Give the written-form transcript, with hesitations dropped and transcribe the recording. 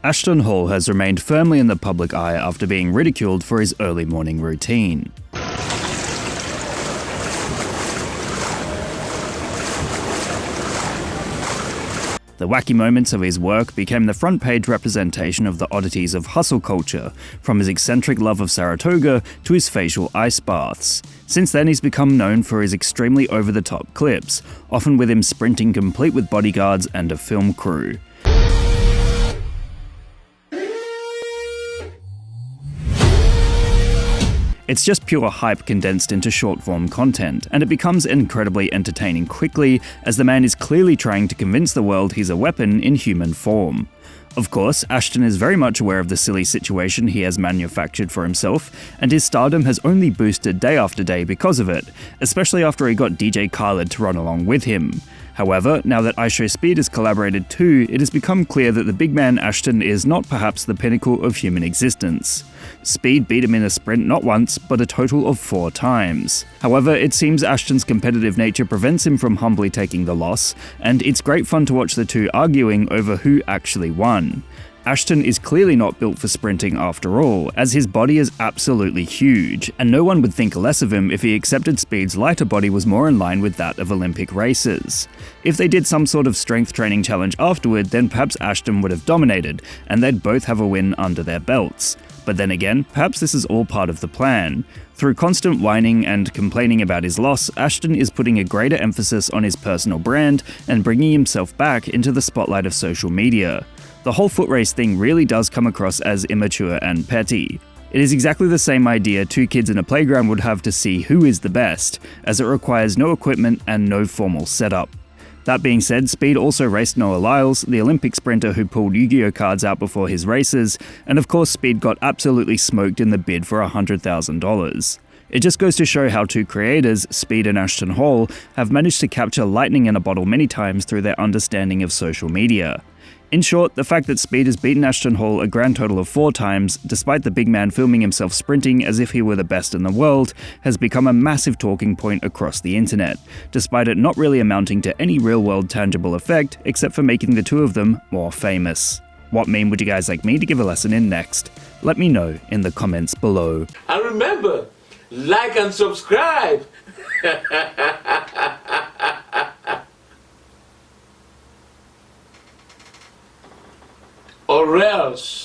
Ashton Hall has remained firmly in the public eye after being ridiculed for his early morning routine. The wacky moments of his work became the front-page representation of the oddities of hustle culture, from his eccentric love of Saratoga to his facial ice baths. Since then, he's become known for his extremely over-the-top clips, often with him sprinting complete with bodyguards and a film crew. It's just pure hype condensed into short-form content, and it becomes incredibly entertaining quickly, as the man is clearly trying to convince the world he's a weapon in human form. Of course, Ashton is very much aware of the silly situation he has manufactured for himself, and his stardom has only boosted day after day because of it, especially after he got DJ Khaled to run along with him. However, now that IShowSpeed has collaborated too, it has become clear that the big man Ashton is not perhaps the pinnacle of human existence. Speed beat him in a sprint not once, but a total of 4 times. However, it seems Ashton's competitive nature prevents him from humbly taking the loss, and it's great fun to watch the two arguing over who actually won. Ashton is clearly not built for sprinting after all, as his body is absolutely huge, and no one would think less of him if he accepted Speed's lighter body was more in line with that of Olympic racers. If they did some sort of strength training challenge afterward, then perhaps Ashton would have dominated, and they'd both have a win under their belts. But then again, perhaps this is all part of the plan. Through constant whining and complaining about his loss, Ashton is putting a greater emphasis on his personal brand and bringing himself back into the spotlight of social media. The whole foot race thing really does come across as immature and petty. It is exactly the same idea 2 kids in a playground would have to see who is the best, as it requires no equipment and no formal setup. That being said, Speed also raced Noah Lyles, the Olympic sprinter who pulled Yu-Gi-Oh cards out before his races, and of course Speed got absolutely smoked in the bid for $100,000. It just goes to show how 2 creators, Speed and Ashton Hall, have managed to capture lightning in a bottle many times through their understanding of social media. In short, the fact that Speed has beaten Ashton Hall a grand total of 4 times, despite the big man filming himself sprinting as if he were the best in the world, has become a massive talking point across the internet, despite it not really amounting to any real-world tangible effect except for making the 2 of them more famous. What meme would you guys like me to give a lesson in next? Let me know in the comments below. And remember, like and subscribe! Or else.